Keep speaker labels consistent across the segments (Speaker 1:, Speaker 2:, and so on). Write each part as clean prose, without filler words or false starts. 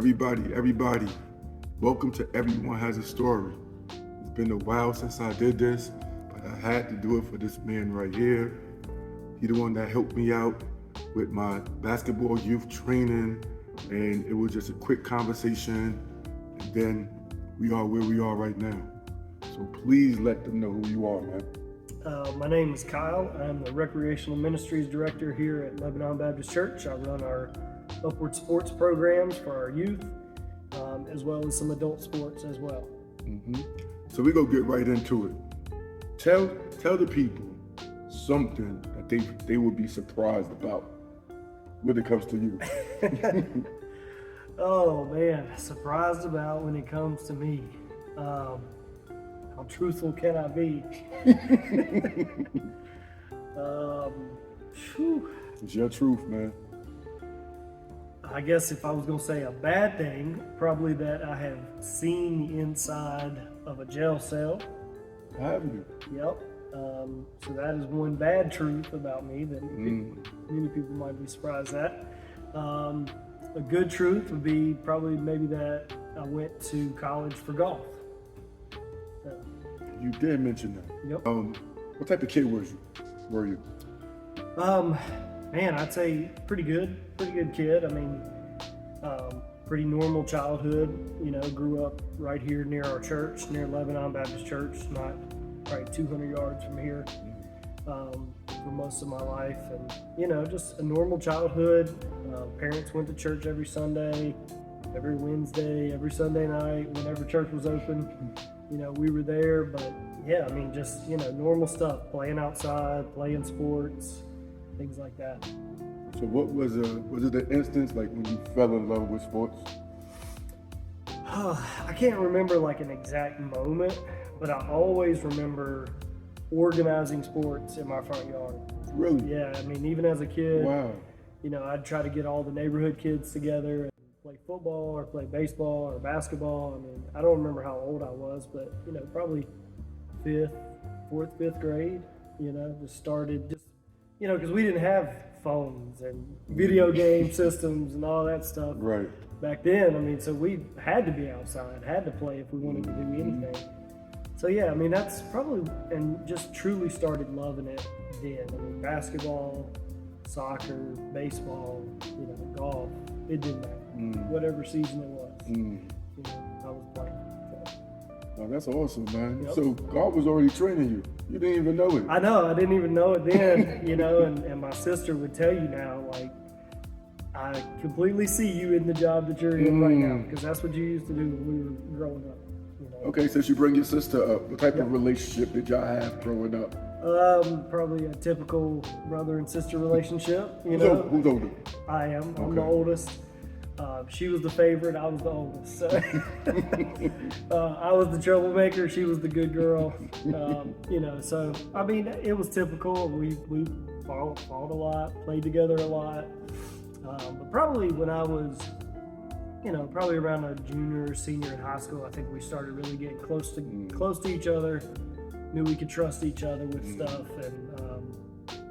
Speaker 1: Everybody, welcome to Everyone Has a Story. It's been a while since I did this, but I had to do it for this man right here. He's the one that helped me out with my basketball youth training, and it was just a quick conversation, and then we are where we are right now. So please let them know who you are, man.
Speaker 2: My name is Kyle. I'm the Recreational Ministries Director here at Lebanon Baptist Church. I run our upward sports programs for our youth, as well as some adult sports as well.
Speaker 1: So we're going to get right into it. Tell the people something that they would be surprised about when it comes to you.
Speaker 2: Oh man, surprised about when it comes to me. How truthful can I be?
Speaker 1: It's your truth, man.
Speaker 2: I guess if I was going to say a bad thing, probably that I have seen the inside of a jail cell.
Speaker 1: Have you?
Speaker 2: Yep. So that is one bad truth about me that many people might be surprised at. A good truth would be probably maybe that I went to college for golf.
Speaker 1: You did mention that.
Speaker 2: Yep.
Speaker 1: What type of kid were you?
Speaker 2: Man, I'd say pretty good kid. I mean, pretty normal childhood. You know, grew up right here near our church, near Lebanon Baptist Church, not probably 200 yards from here, for most of my life. And, you know, just a normal childhood. Parents went to church every Sunday, every Wednesday, every Sunday night, whenever church was open. You know, we were there, but yeah, I mean, just, you know, normal stuff, playing outside, playing sports, things like that.
Speaker 1: So what was it an instance like when you fell in love with sports?
Speaker 2: I can't remember like an exact moment, but I always remember organizing sports in my front yard.
Speaker 1: Really?
Speaker 2: Yeah, I mean, even as a kid,
Speaker 1: wow.
Speaker 2: You know, I'd try to get all the neighborhood kids together and play football or play baseball or basketball. I mean, I don't remember how old I was, but, you know, probably fourth, fifth grade, you know, just started you know, because we didn't have phones and video game systems and all that stuff.
Speaker 1: Right.
Speaker 2: Back then, I mean, so we had to be outside, had to play if we wanted to do anything. So yeah, I mean, that's probably, and just truly started loving it then. I mean, basketball, soccer, baseball, you know, golf, it didn't matter. Whatever season it was, you know, I was playing. So.
Speaker 1: Oh, that's awesome, man.
Speaker 2: Yep.
Speaker 1: So God was already training you. You didn't even know it.
Speaker 2: I know, I didn't even know it then, you know, and my sister would tell you now, like, I completely see you in the job that you're in right now, because that's what you used to do when we were growing up. You know?
Speaker 1: Okay, since you bring your sister up, what type of relationship did y'all have growing up?
Speaker 2: Probably a typical brother and sister relationship, you know.
Speaker 1: Who's older?
Speaker 2: I am. I'm the oldest. She was the favorite. I was the oldest. So I was the troublemaker. She was the good girl. You know, so I mean, it was typical. We fought a lot, played together a lot. But probably when I was, you know, probably around a junior or senior in high school, I think we started really getting close to each other. Knew we could trust each other with stuff, and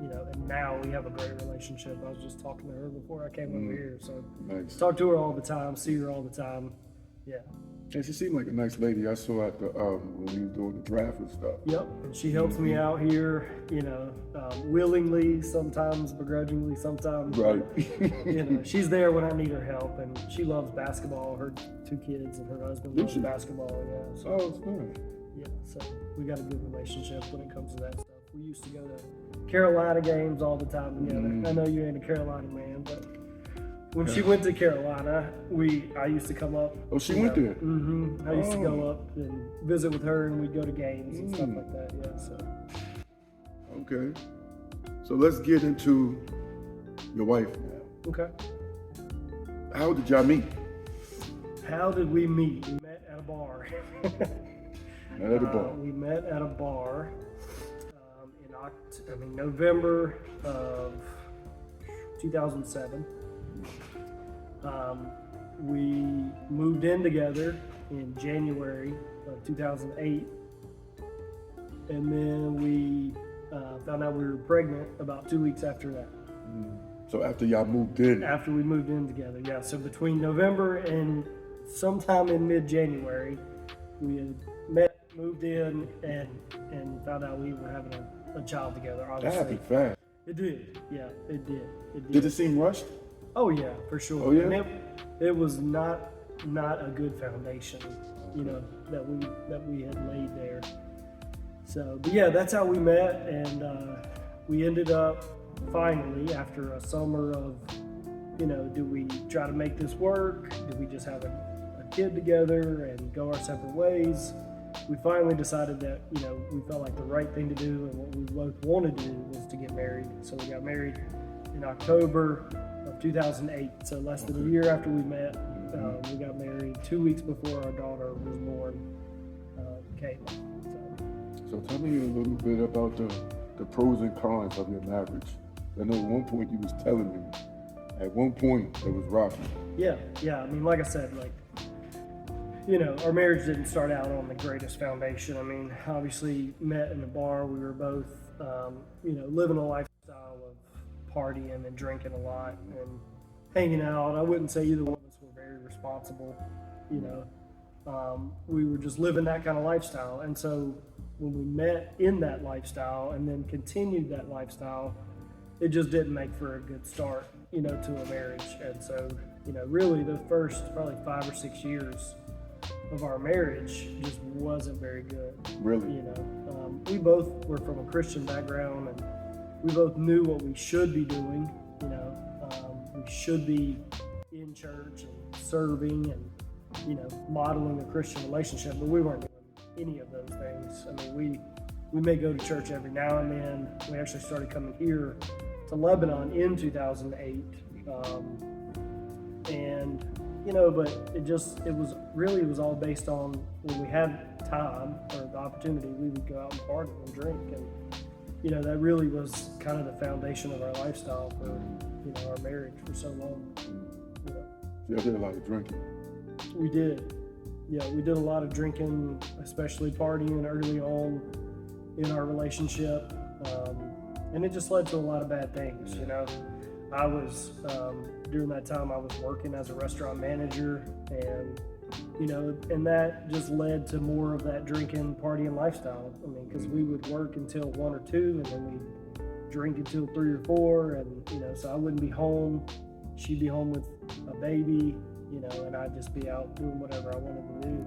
Speaker 2: you know, and now we have a great relationship. I was just talking to her before I came over here, so
Speaker 1: nice.
Speaker 2: Talk to her all the time, see her all the time. Yeah.
Speaker 1: And she seemed like a nice lady. I saw at the when we were doing the draft and stuff.
Speaker 2: Yep, and she helps me out here, you know, willingly, sometimes begrudgingly, sometimes.
Speaker 1: Right.
Speaker 2: You know, she's there when I need her help, and she loves basketball. Her 2 kids and her husband loves basketball. Yeah. So,
Speaker 1: it's nice.
Speaker 2: Yeah, so we got a good relationship when it comes to that stuff. We used to go to Carolina games all the time together. I know you ain't a Carolina man, but when she went to Carolina, I used to come up.
Speaker 1: Oh, she went there?
Speaker 2: I used to go up and visit with her, and we'd go to games and stuff like that, yeah, so.
Speaker 1: Okay. So let's get into your wife now.
Speaker 2: Okay.
Speaker 1: How did y'all meet?
Speaker 2: How did we meet? We met at a bar.
Speaker 1: Met at a bar.
Speaker 2: We met at a bar in November of 2007. We moved in together in January of 2008, and then we found out we were pregnant about 2 weeks after that.
Speaker 1: So after y'all moved in,
Speaker 2: After we moved in together, yeah. So between November and sometime in mid-January, we had met, moved in, and found out we were having a child together.
Speaker 1: that
Speaker 2: Obviously,
Speaker 1: happened fast.
Speaker 2: it did. Yeah, it did. It
Speaker 1: Did it seem rushed?
Speaker 2: Oh yeah, for sure.
Speaker 1: Oh, yeah?
Speaker 2: And it was not a good foundation, you know, that we had laid there. So, but yeah, that's how we met, and we ended up finally, after a summer of, you know, do we try to make this work? Do we just have a kid together and go our separate ways? We finally decided that, you know, we felt like the right thing to do and what we both wanted to do was to get married. So we got married in October of 2008. So less than a year after we met, we got married 2 weeks before our daughter was born, Kayla.
Speaker 1: So tell me a little bit about the pros and cons of your marriage. I know at one point you was telling me, at one point it was rocky.
Speaker 2: Yeah. I mean, like I said, like, you know, our marriage didn't start out on the greatest foundation. I mean, obviously met in a bar. We were both, you know, living a lifestyle of partying and drinking a lot and hanging out. I wouldn't say either one of us were very responsible, you know. We were just living that kind of lifestyle. And so when we met in that lifestyle and then continued that lifestyle, it just didn't make for a good start, you know, to a marriage. And so, you know, really the first probably 5 or 6 years of our marriage just wasn't very good.
Speaker 1: Really?
Speaker 2: You know, we both were from a Christian background, and we both knew what we should be doing. You know, we should be in church and serving and, you know, modeling a Christian relationship, but we weren't doing any of those things. I mean, we may go to church every now and then. We actually started coming here to Lebanon in 2008, and you know, but it was all based on when we had time or the opportunity, we would go out and party and drink, and you know, that really was kind of the foundation of our lifestyle for, you know, our marriage for so long. You know.
Speaker 1: Yeah, I did a lot of drinking.
Speaker 2: We did. Yeah, we did a lot of drinking, especially partying early on in our relationship, and it just led to a lot of bad things. You know, I was during that time I was working as a restaurant manager, and you know, and that just led to more of that drinking, partying lifestyle. I mean, because we would work until 1 or 2, and then we'd drink until 3 or 4, and you know, so I wouldn't be home. She'd be home with a baby, you know, and I'd just be out doing whatever I wanted to do.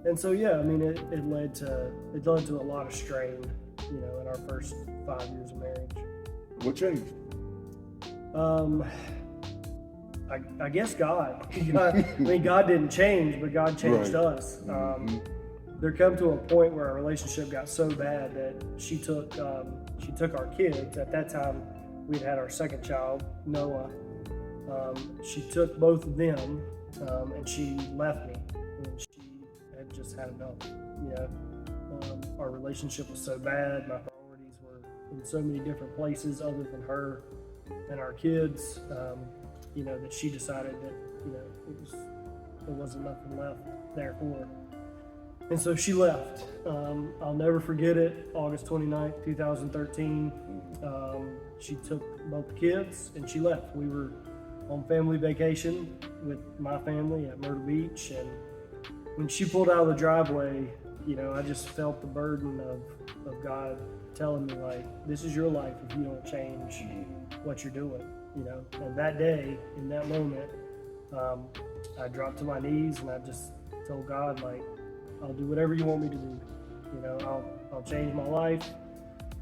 Speaker 2: And so, yeah, I mean, it led to a lot of strain, you know, in our first 5 years of marriage.
Speaker 1: What changed?
Speaker 2: I guess God. I mean, God didn't change, but God changed
Speaker 1: Right.
Speaker 2: us. There come to a point where our relationship got so bad that she took our kids. At that time, we'd had our second child, Noah. She took both of them, and she left me when she had just had enough. You know, our relationship was so bad. My priorities were in so many different places other than her and our kids. You know, that she decided that, you know, there wasn't nothing left there for her. And so she left. I'll never forget it. August 29th, 2013. She took both the kids and she left. We were on family vacation with my family at Myrtle Beach, and when she pulled out of the driveway, you know, I just felt the burden of God telling me, like, this is your life if you don't change what you're doing, you know. And that day, in that moment, I dropped to my knees and I just told God, like, I'll do whatever you want me to do. You know, I'll change my life.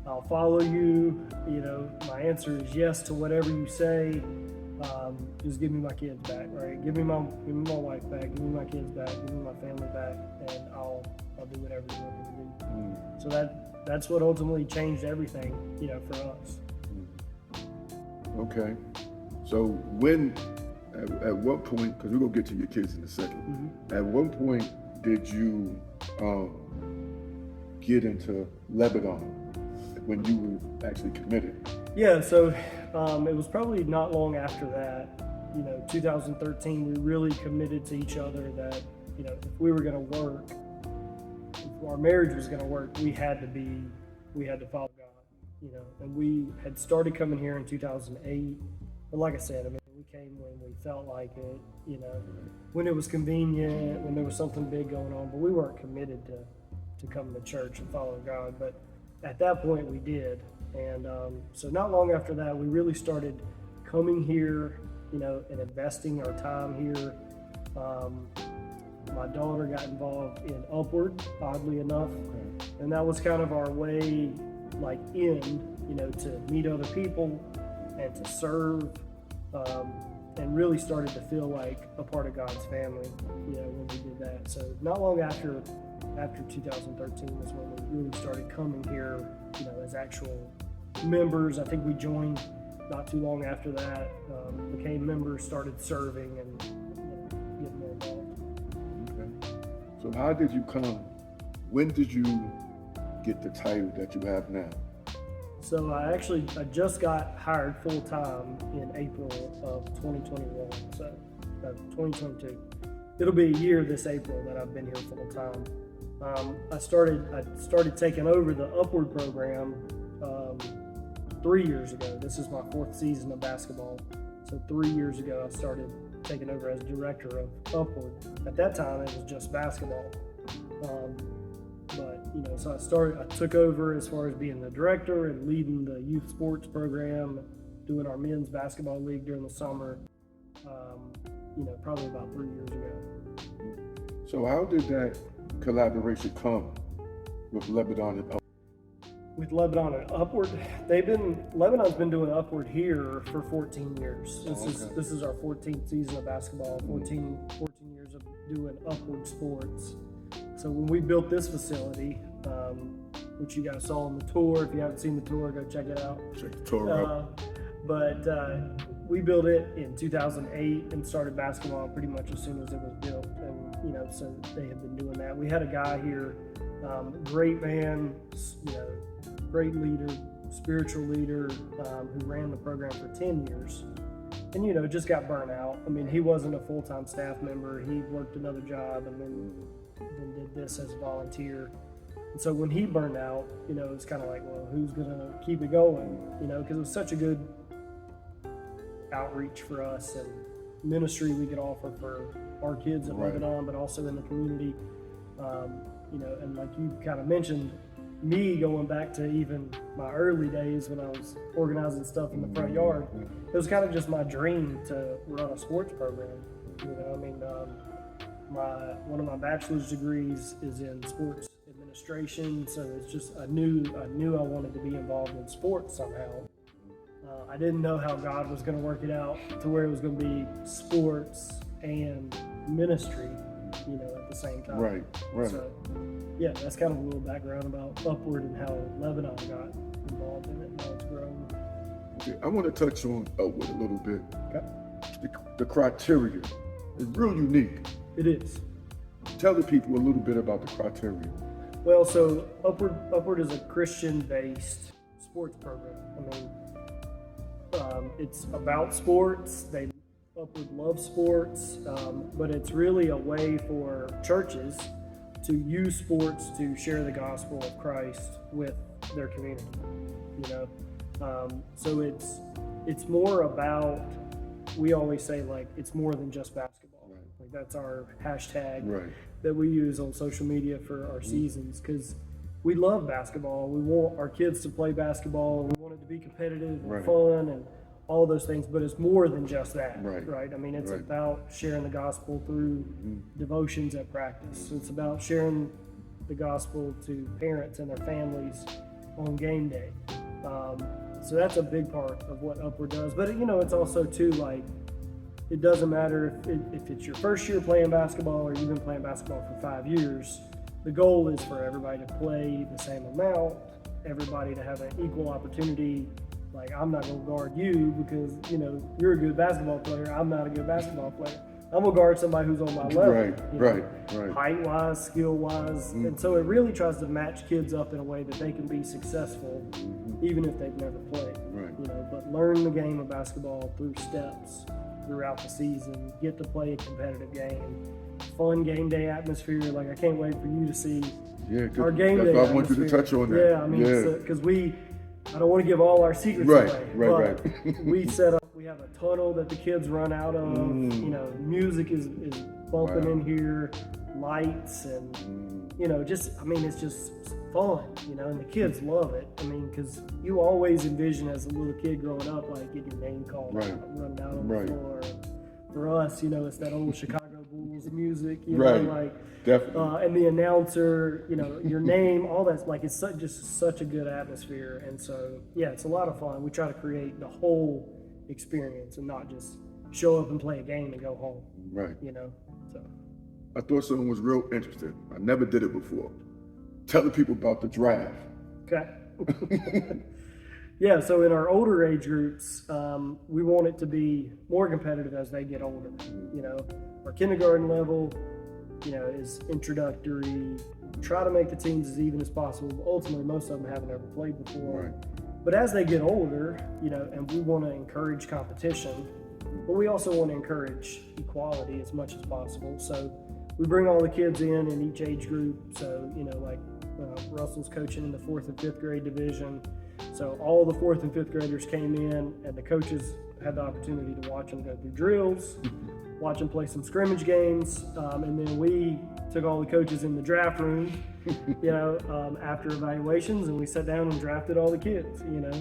Speaker 2: I'll follow you. You know, my answer is yes to whatever you say. Just give me my kids back, right? Give me my wife back. Give me my kids back. Give me my family back, and I'll do whatever you want me to do. So that's what ultimately changed everything, you know, for us.
Speaker 1: Okay. So when, at what point, because we're going to get to your kids in a second, at what point did you get into Lebanon when you were actually committed?
Speaker 2: Yeah, so it was probably not long after that, you know, 2013, we really committed to each other that, you know, if we were going to work, if our marriage was going to work, we had to follow God. and we had started coming here in 2008. But like I said, I mean, we came when we felt like it, when it was convenient, when there was something big going on, but we weren't committed to coming to church and following God. But at that point we did. And so not long after that, we really started coming here, and investing our time here. My daughter got involved in Upward, oddly enough, and that was kind of our way, to meet other people and to serve, and really started to feel like a part of God's family, when we did that. So not long after 2013 was when we really started coming here, as actual members. I think we joined not too long after that, became members, started serving, and getting more involved.
Speaker 1: Okay. So how did you come? When did you get the title that you have now?
Speaker 2: So I just got hired full time in April of 2021, so 2022. It'll be a year this April that I've been here full time. I started taking over the Upward program 3 years ago. This is my 4th season of basketball. So 3 years ago, I started taking over as director of Upward. At that time, it was just basketball. So I took over as far as being the director and leading the youth sports program, doing our men's basketball league during the summer, probably about 3 years ago.
Speaker 1: So how did that collaboration come with Lebanon and Upward?
Speaker 2: With Lebanon and Upward, Lebanon's been doing Upward here for 14 years. This is our 14th season of basketball, 14 years of doing Upward sports. So when we built this facility, which you guys saw on the tour, if you haven't seen the tour, go check it out.
Speaker 1: Check the tour out.
Speaker 2: But we built it in 2008 and started basketball pretty much as soon as it was built. And, so they have been doing that. We had a guy here, great man, great leader, spiritual leader, who ran the program for 10 years. And, just got burnt out. I mean, he wasn't a full-time staff member. He worked another job and then did this as a volunteer. And so when he burned out, it's kind of like, well, who's going to keep it going? Because it was such a good outreach for us and ministry we could offer for our kids at Lebanon, but also in the community. And like you kind of mentioned, me going back to even my early days when I was organizing stuff in the front yard, it was kind of just my dream to run a sports program. One of my bachelor's degrees is in sports administration, so it's just I knew I wanted to be involved in sports somehow. I didn't know how God was going to work it out to where it was going to be sports and ministry, at the same time.
Speaker 1: Right.
Speaker 2: So, yeah, that's kind of a little background about Upward and how Lebanon got involved in it and how it's grown.
Speaker 1: Okay, I want to touch on Upward a little bit.
Speaker 2: Okay.
Speaker 1: The criteria is real unique.
Speaker 2: It is.
Speaker 1: Tell the people a little bit about the criteria.
Speaker 2: Well, so Upward is a Christian-based sports program. It's about sports. Upward loves sports, but it's really a way for churches to use sports to share the gospel of Christ with their community. So it's more about. We always say it's more than just basketball.
Speaker 1: Right.
Speaker 2: Like that's our hashtag
Speaker 1: Right.
Speaker 2: that we use on social media for our seasons because we love basketball. We want our kids to play basketball. We want it to be competitive and fun and all those things, but it's more than just that, right? It's about sharing the gospel through devotions at practice. It's about sharing the gospel to parents and their families on game day. So that's a big part of what Upward does. But it's also too it doesn't matter if it's your first year playing basketball or you've been playing basketball for 5 years. The goal is for everybody to play the same amount, everybody to have an equal opportunity. I'm not going to guard you because, you're a good basketball player. I'm not a good basketball player. I'm going to guard somebody who's on my level.
Speaker 1: Right.
Speaker 2: Height-wise, skill-wise. And so it really tries to match kids up in a way that they can be successful even if they've never played. But learn the game of basketball through steps throughout the season. Get to play a competitive game. Fun game day atmosphere. I can't wait for you to see our game day
Speaker 1: I want you to touch on that.
Speaker 2: because I don't want to give all our secrets away.
Speaker 1: Right.
Speaker 2: We set up. We have a tunnel that the kids run out of. You know, music is bumping in here, lights, and you know, just I mean, it's just fun. You know, and the kids love it. I mean, because you always envision as a little kid growing up, like getting your name called out, running out on the floor. For us, you know, it's that old Chicago Bulls music. You know, like.
Speaker 1: Definitely.
Speaker 2: And the announcer, you know, your name, all that's like, it's just such a good atmosphere. And so, yeah, it's a lot of fun. We try to create the whole experience and not just show up and play a game and go home.
Speaker 1: Right.
Speaker 2: You know, so.
Speaker 1: I thought something was real interesting. I never did it before. Tell the people about the draft.
Speaker 2: Okay. Yeah, so in our older age groups, we want it to be more competitive as they get older. You know, our kindergarten level, you know, is introductory. Try to make the teams as even as possible. But ultimately, most of them haven't ever played before.
Speaker 1: Right.
Speaker 2: But as they get older, you know, and we want to encourage competition, but we also want to encourage equality as much as possible. So we bring all the kids in each age group. So, you know, like Russell's coaching in the 4th and 5th grade division. So all the 4th and 5th graders came in, and the coaches had the opportunity to watch them go through drills, watch them play some scrimmage games, and then we took all the coaches in the draft room, you know, after evaluations, and we sat down and drafted all the kids, you know.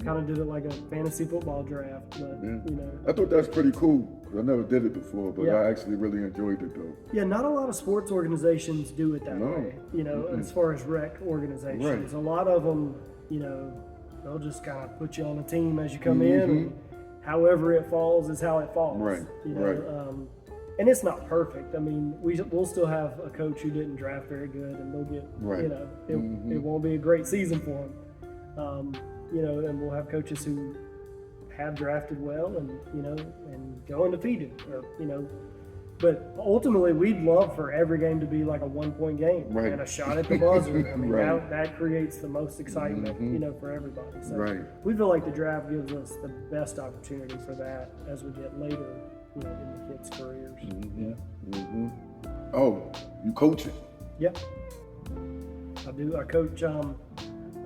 Speaker 2: Kind of did it like a fantasy football draft, but, you know.
Speaker 1: I thought that's pretty cool, because I never did it before, but I actually really enjoyed it, though.
Speaker 2: Yeah, not a lot of sports organizations do it that way, you know, as far as rec organizations.
Speaker 1: Right.
Speaker 2: A lot of them, you know, they'll just kind of put you on a team as you come in, and however it falls is how it falls.
Speaker 1: Right,
Speaker 2: you know? And it's not perfect. I mean, we'll still have a coach who didn't draft very good, and they'll get, you know, it won't be a great season for them. You know, and we'll have coaches who have drafted well and, you know, and go undefeated, or, you know. But ultimately, we'd love for every game to be like a 1-point game and a shot at the buzzer. I mean, that creates the most excitement, you know, for everybody. So we feel like the draft gives us the best opportunity for that as we get later, you know, in the kids' careers.
Speaker 1: Oh, you coaching?
Speaker 2: Yep, I do.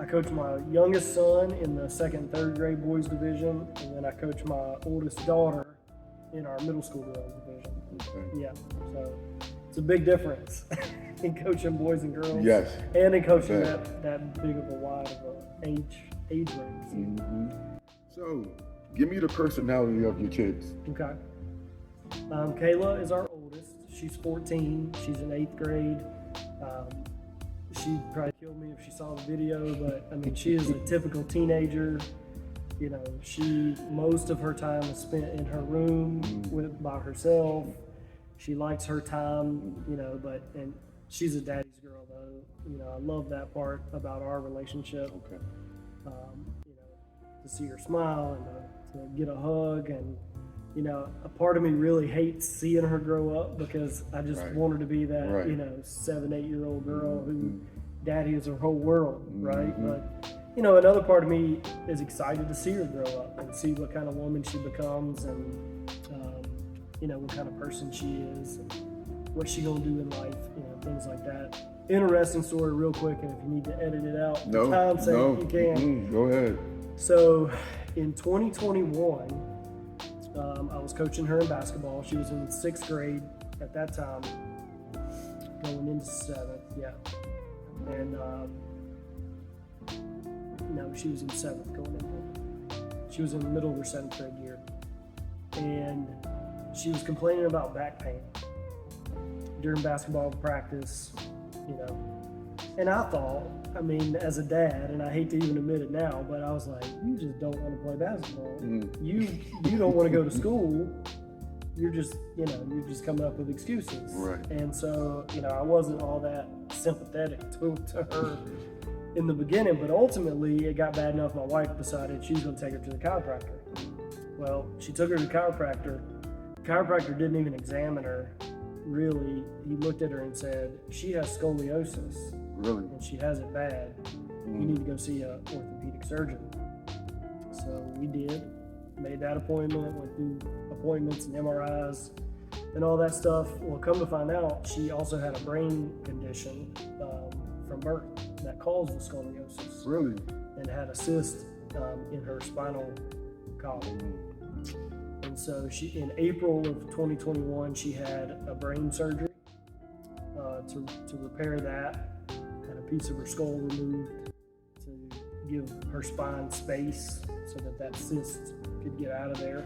Speaker 2: I coach my youngest son in the 2nd and 3rd grade boys division, and then I coach my oldest daughter in our middle school girls division. Yeah, so it's a big difference in coaching boys and girls.
Speaker 1: Yes.
Speaker 2: And in coaching that big of a wide of a age range.
Speaker 1: So, give me the personality of your kids.
Speaker 2: Okay. Kayla is our oldest. She's 14. She's in 8th grade. She'd probably kill me if she saw the video, but I mean, she is a typical teenager. You know, most of her time is spent in her room by herself. She likes her time, you know, and she's a daddy's girl, though. You know, I love that part about our relationship.
Speaker 1: Okay.
Speaker 2: You know, to see her smile and to get a hug, and you know, a part of me really hates seeing her grow up, because I just want her to be that, you know, 7-8-year-old girl who daddy is her whole world, right? But you know, another part of me is excited to see her grow up and see what kind of woman she becomes, and you know, what kind of person she is, and what she gonna do in life, you know, things like that. Interesting story, real quick, and if you need to edit it out, for time's sake, you can.
Speaker 1: Go ahead.
Speaker 2: So, in 2021, I was coaching her in basketball. She was in 6th grade at that time, going into 7th, and no, she was in 7th going into. She was in the middle of her 7th grade year, and she was complaining about back pain during basketball practice, you know. And I thought, I mean, as a dad, and I hate to even admit it now, but I was like, you just don't want to play basketball. You don't want to go to school. You're just, you know, you're just coming up with excuses.
Speaker 1: Right.
Speaker 2: And so, you know, I wasn't all that sympathetic to her in the beginning, but ultimately it got bad enough my wife decided she was going to take her to the chiropractor. Well, she took her to the chiropractor. The chiropractor didn't even examine her, really. He looked at her and said, she has scoliosis.
Speaker 1: Really?
Speaker 2: And she has it bad. You need to go see an orthopedic surgeon. So we did, made that appointment, went through appointments and MRIs and all that stuff. Well, come to find out, she also had a brain condition from birth that caused the scoliosis.
Speaker 1: Really?
Speaker 2: and had a cyst in her spinal column. And so in April of 2021, she had a brain surgery to repair that, had a piece of her skull removed to give her spine space so that cyst could get out of there.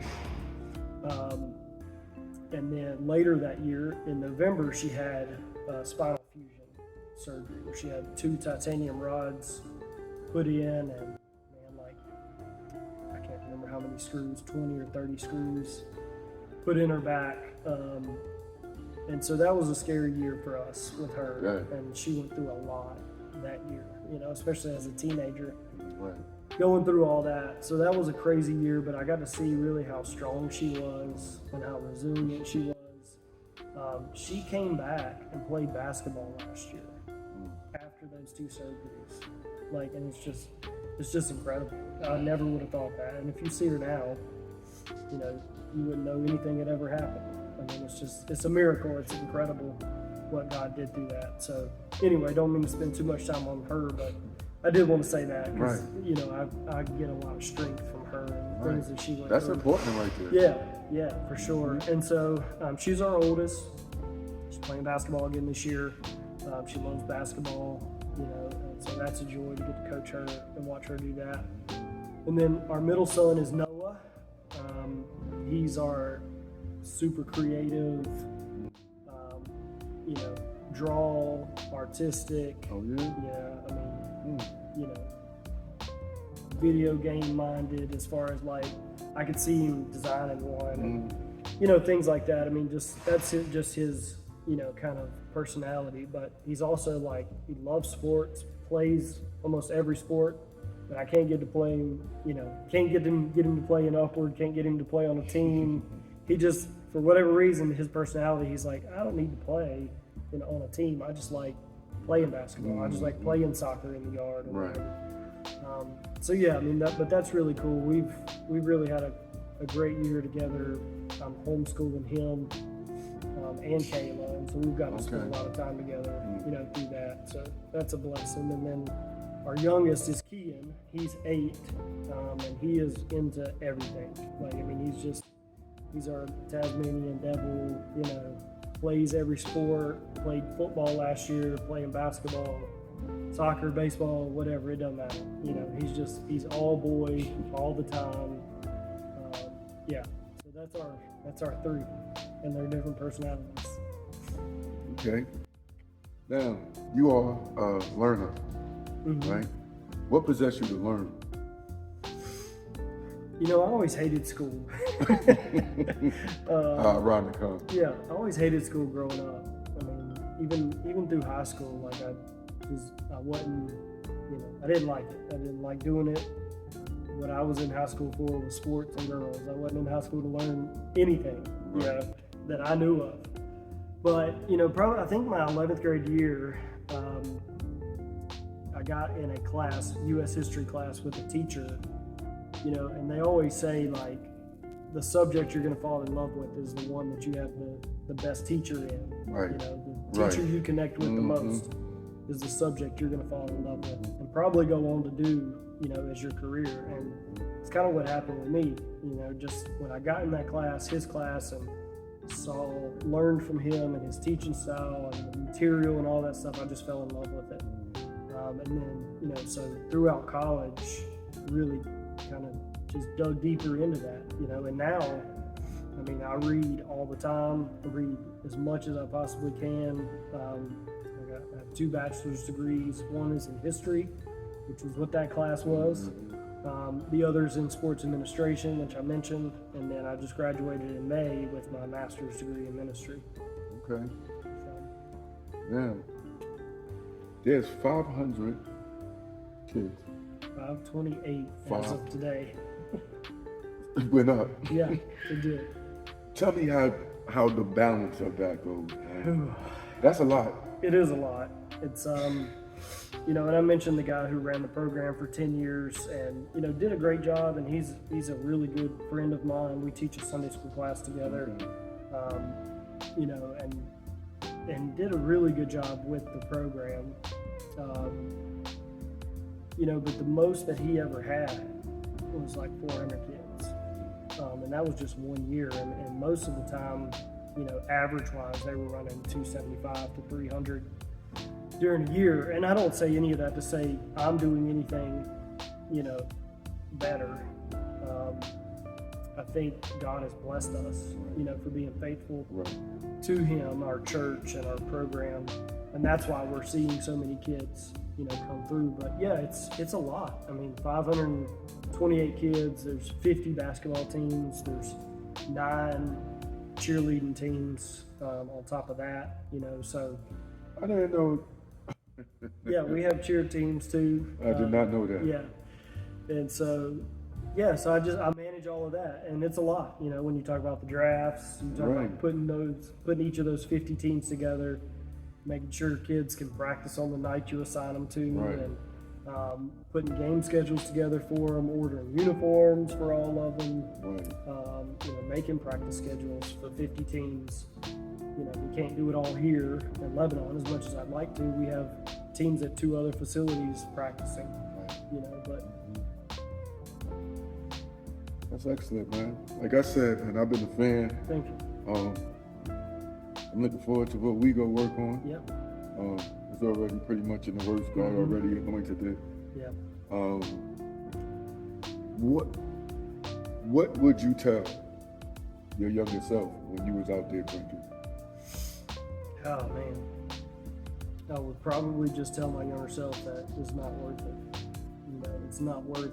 Speaker 2: And then later that year, in November, she had spinal fusion surgery where she had 2 titanium rods put in, and I can't remember how many screws, 20 or 30 screws put in her back. And so that was a scary year for us with her.
Speaker 1: Right.
Speaker 2: And she went through a lot that year, especially as a teenager.
Speaker 1: Right.
Speaker 2: Going through all that. So that was a crazy year, but I got to see really how strong she was and how resilient she was. She came back and played basketball last year after those 2 surgeries. And it's just incredible. I never would have thought that. And if you see her now, you wouldn't know anything had ever happened. I mean, it's a miracle. It's incredible what God did through that. So anyway, don't mean to spend too much time on her, but I did want to say that because, I get a lot of strength from her and things that she went
Speaker 1: That's
Speaker 2: through.
Speaker 1: important right there.
Speaker 2: Yeah, for sure. And so she's our oldest. She's playing basketball again this year. She loves basketball, and so that's a joy to get to coach her and watch her do that. And then our middle son is Noah. He's our super creative, draw, artistic.
Speaker 1: Oh, yeah?
Speaker 2: Yeah, video game minded as far as I could see him designing one and, things like that. I mean, that's his, kind of personality, but he's also he loves sports, plays almost every sport, but I can't get to play him, can't get him to play in upward, can't get him to play on a team. He just, for whatever reason, his personality, he's like, I don't need to play on a team. I just like playing basketball. I just like playing soccer in the yard. Or whatever. So yeah, but that's really cool. We've really had a great year together. I'm homeschooling him and Kayla, and so we've gotten to spend a lot of time together, through that. So that's a blessing. And then our youngest is Kian. He's 8, and he is into everything. He's our Tasmanian devil, plays every sport, played football last year, playing basketball, soccer, baseball, whatever, it doesn't matter. He's all boy all the time. So that's our 3, and they're different personalities.
Speaker 1: Okay. Now, you are a learner, right? What possessed you to learn?
Speaker 2: I always hated school.
Speaker 1: Ironic, huh?
Speaker 2: Yeah, I always hated school growing up. I mean, even through high school, I wasn't, I didn't like it. I didn't like doing it. What I was in high school for was sports and girls. I wasn't in high school to learn anything, that I knew of. But, probably, I think my 11th grade year, I got in a class, U.S. history class, with a teacher. And they always say, the subject you're going to fall in love with is the one that you have the best teacher in.
Speaker 1: Right.
Speaker 2: The teacher you connect with the most is the subject you're going to fall in love with and probably go on to do, as your career. And it's kind of what happened with me, just when I got in that class, his class, and learned from him and his teaching style and the material and all that stuff, I just fell in love with it. And then, so throughout college, really kind of just dug deeper into that, and now, I read all the time. I read as much as I possibly can. I have 2 bachelor's degrees. One is in history, which was what that class was. The other's in sports administration, which I mentioned, and then I just graduated in May with my master's degree in ministry.
Speaker 1: Okay. Now, there's 500 kids.
Speaker 2: 528 as of today.
Speaker 1: It went up.
Speaker 2: Yeah, it did.
Speaker 1: Tell me how the balance of that goes, man. That's a lot.
Speaker 2: It is a lot. It's and I mentioned the guy who ran the program for 10 years and did a great job, and he's a really good friend of mine. We teach a Sunday school class together. And did a really good job with the program. but the most that he ever had was like 400 kids. And that was just 1 year. And most of the time, average-wise, they were running 275 to 300 during a year. And I don't say any of that to say I'm doing anything, better. I think God has blessed us, for being faithful to Him, our church, and our program. And that's why we're seeing so many kids, come through. But yeah, it's a lot. I mean, 528 kids, there's 50 basketball teams, there's 9 cheerleading teams on top of that, so.
Speaker 1: I didn't know.
Speaker 2: Yeah, we have cheer teams too.
Speaker 1: I did not know that.
Speaker 2: Yeah. And so, so I manage all of that, and it's a lot, when you talk about the drafts, you talk about putting each of those 50 teams together, making sure kids can practice on the night you assign them to, and putting game schedules together for them, ordering uniforms for all of them, making practice schedules for 50 teams. We can't do it all here in Lebanon as much as I'd like to. We have teams at 2 other facilities practicing, but.
Speaker 1: That's excellent, man. Like I said, man, I've been a fan.
Speaker 2: Thank you.
Speaker 1: I'm looking forward to what we go work on.
Speaker 2: Yep.
Speaker 1: It's already pretty much in the works. God already anointed it.
Speaker 2: Yep.
Speaker 1: What would you tell your younger self when you was out there drinking?
Speaker 2: Oh man, I would probably just tell my younger self that it's not worth it. It's not worth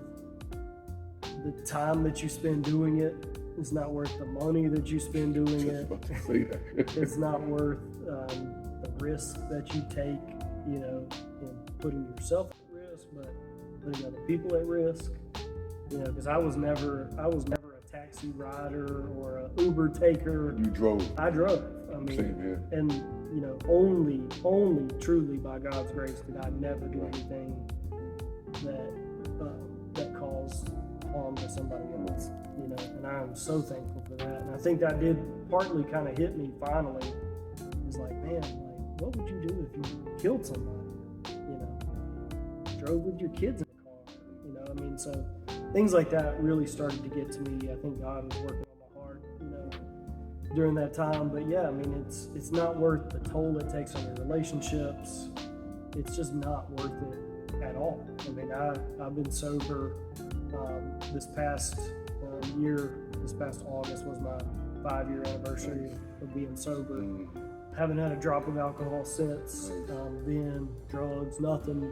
Speaker 2: the time that you spend doing it. It's not worth the money that you spend doing it.
Speaker 1: About to say that.
Speaker 2: It's not worth the risk that you take, in putting yourself at risk, but putting other people at risk. Because I was never a taxi rider or an Uber taker.
Speaker 1: You drove.
Speaker 2: I drove. I mean,
Speaker 1: same here.
Speaker 2: And only truly by God's grace did I never do anything that caused harm to somebody else, and I am so thankful for that. And I think that did partly kind of hit me finally. It's like, man, what would you do if you killed somebody? Drove with your kids in the car, so things like that really started to get to me. I think God was working on my heart, during that time. But yeah, it's not worth the toll it takes on your relationships. It's just not worth it at all. I've been sober this past year. This past August was my 5-year anniversary of being sober. Haven't had a drop of alcohol since then. Drugs, nothing.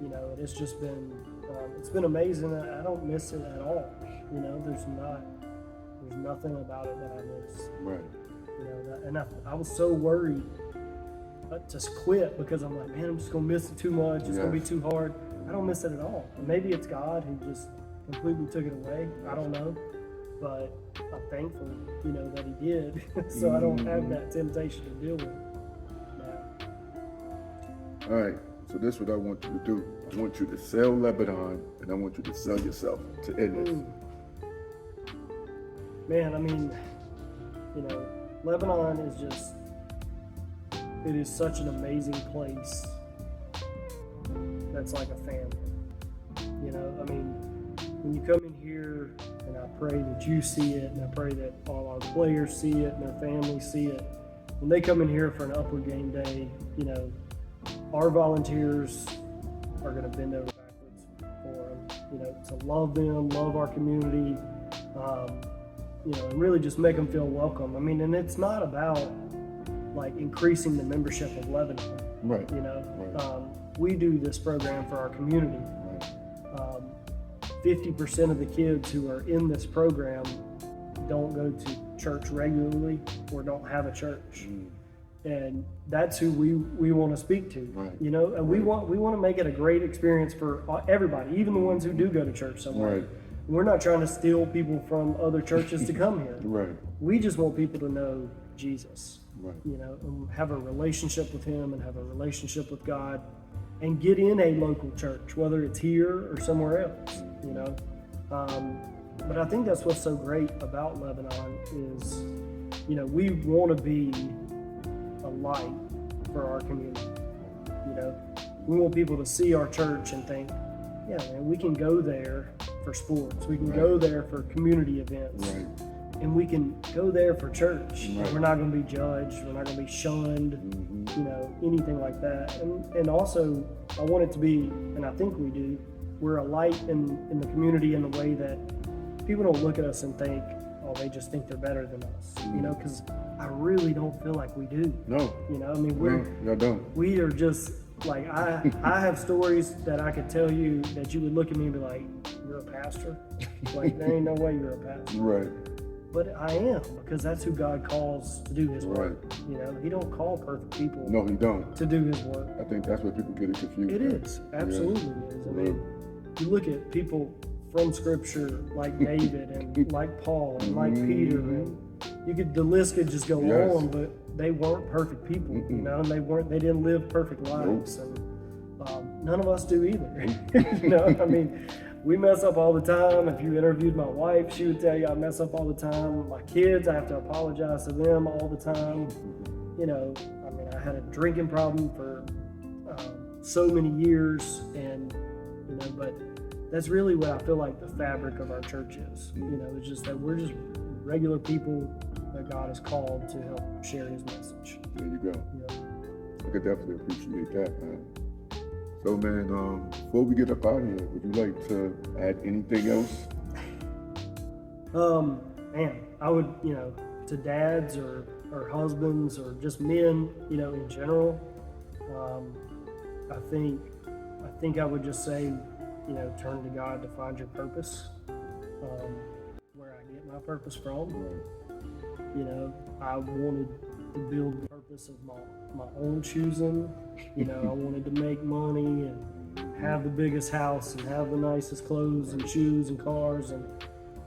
Speaker 2: And it's just been it's been amazing. I don't miss it at all. There's nothing about it that I miss.
Speaker 1: Right.
Speaker 2: And I was so worried to quit because I'm like, man, I'm just gonna miss it too much. It's gonna be too hard. I don't miss it at all. And maybe it's God who just completely took it away. I don't know, but I'm thankful, that He did, so I don't have that temptation to deal with now.
Speaker 1: All right. So this is what I want you to do. I want you to sell Lebanon, and I want you to sell yourself to end this.
Speaker 2: Man, Lebanon is just, it is such an amazing place that's like a family. When you come in here, and I pray that you see it, and I pray that all our players see it, and their families see it. When they come in here for an Upward game day, our volunteers are going to bend over backwards for them, to love them, love our community, and really just make them feel welcome. And it's not about increasing the membership of Lebanon.
Speaker 1: Right.
Speaker 2: We do this program for our community. 50% of the kids who are in this program don't go to church regularly or don't have a church. And that's who we want to speak to, and we want to make it a great experience for everybody, even the ones who do go to church somewhere.
Speaker 1: Right.
Speaker 2: We're not trying to steal people from other churches to come here.
Speaker 1: Right.
Speaker 2: We just want people to know Jesus,
Speaker 1: Right.
Speaker 2: And have a relationship with Him and have a relationship with God, and get in a local church, whether it's here or somewhere else, But I think that's what's so great about Lebanon is, we want to be a light for our community. We want people to see our church and think, yeah, man, we can go there for sports. We can go there for community events.
Speaker 1: Right.
Speaker 2: And we can go there for church.
Speaker 1: Right.
Speaker 2: And we're not going to be judged. We're not going to be shunned,
Speaker 1: Mm-hmm.
Speaker 2: you know, anything like that. And also, I want it to be, and I think we do, we're a light in the community in the way that people don't look at us and think, oh, they just think they're better than us, you know, because I really don't feel like we do.
Speaker 1: No.
Speaker 2: You know, I mean,
Speaker 1: Y'all don't.
Speaker 2: we are just, like, I have stories that I could tell you that you would look at me and be like, you're a pastor? Like, there ain't no way you're a pastor.
Speaker 1: Right.
Speaker 2: But I am, because that's who God calls to do his work.
Speaker 1: Right.
Speaker 2: You know, he don't call perfect people
Speaker 1: No, he don't.
Speaker 2: to do his work.
Speaker 1: I think that's where people get it confused.
Speaker 2: It is, absolutely is. I mean, you look at people from Scripture like David and like Paul and like Peter, and the list could just go
Speaker 1: Yes.
Speaker 2: on, but they weren't perfect people, you know, and they didn't live perfect lives, and none of us do either. You know, I mean, we mess up all the time. If you interviewed my wife, she would tell you I mess up all the time. My kids, I have to apologize to them all the time. You know, I mean, I had a drinking problem for so many years, and you know, but that's really what I feel like the fabric of our church is. You know, it's just that we're just regular people that God has called to help share his message.
Speaker 1: There you go.
Speaker 2: You know?
Speaker 1: I could definitely appreciate that, man. So, man, before we get up out of here, would you like to add anything else?
Speaker 2: Man, I would, you know, to dads or husbands or just men, you know, in general, I think I would just say, you know, turn to God to find your purpose, where I get my purpose from. You know, I wanted to build the purpose of my own choosing. You know, I wanted to make money and have the biggest house and have the nicest clothes and shoes and cars, and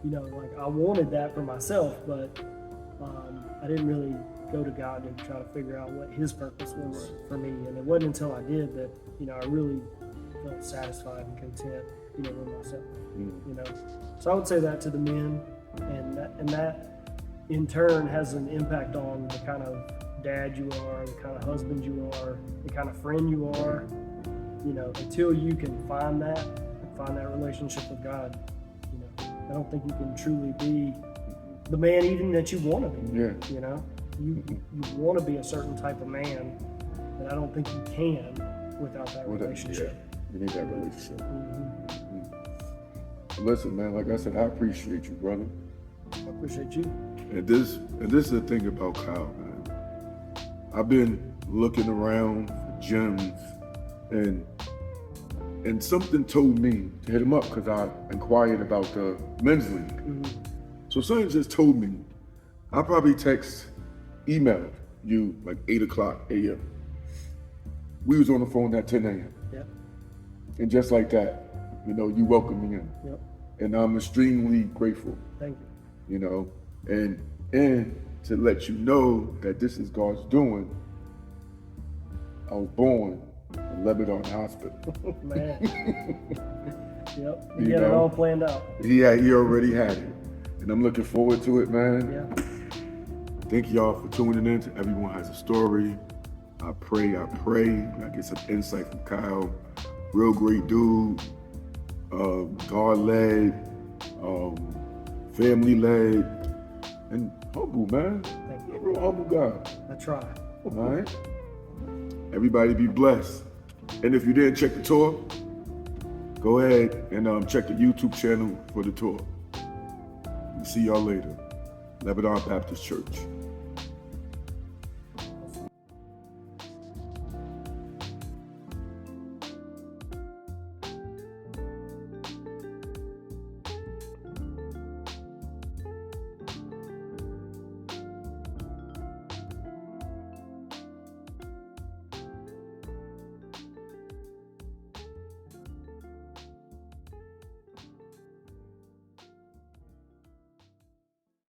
Speaker 2: you know, like I wanted that for myself, but I didn't really go to God to try to figure out what his purpose was for me. And it wasn't until I did that, you know, I really felt satisfied and content, you know, with myself. You know, so I would say that to the men, and that in turn has an impact on the kind of dad you are, the kind of husband you are, the kind of friend you are. You know, until you can find that relationship with God, you know, I don't think you can truly be the man even that you want to be.
Speaker 1: Yeah.
Speaker 2: You know, you want to be a certain type of man, but I don't think you can without that relationship.
Speaker 1: Yeah. You need that relationship.
Speaker 2: Mm-hmm.
Speaker 1: Listen, man, like I said, I appreciate you, brother.
Speaker 2: I appreciate you.
Speaker 1: And this is the thing about Kyle, man. I've been looking around for gyms, and something told me to hit him up because I inquired about the men's league.
Speaker 2: Mm-hmm.
Speaker 1: So something just told me, I probably emailed you like 8 o'clock a.m. We was on the phone at 10 a.m.
Speaker 2: Yep.
Speaker 1: And just like that, you know, you welcomed me in.
Speaker 2: Yep.
Speaker 1: And I'm extremely grateful.
Speaker 2: Thank you.
Speaker 1: You know, and to let you know that this is God's doing, I was born in Lebanon Hospital.
Speaker 2: Man. Yep. You
Speaker 1: You
Speaker 2: got it
Speaker 1: know?
Speaker 2: all planned out.
Speaker 1: He already had it. And I'm looking forward to it, man.
Speaker 2: Yeah.
Speaker 1: Thank y'all for tuning in to Everyone Has a Story. I pray I get some insight from Kyle. Real great dude. God-led, family-led, and humble, man.
Speaker 2: Thank you.
Speaker 1: A real humble guy.
Speaker 2: I try.
Speaker 1: All right? Everybody be blessed. And if you didn't check the tour, go ahead and check the YouTube channel for the tour. See y'all later. Lebanon Baptist Church.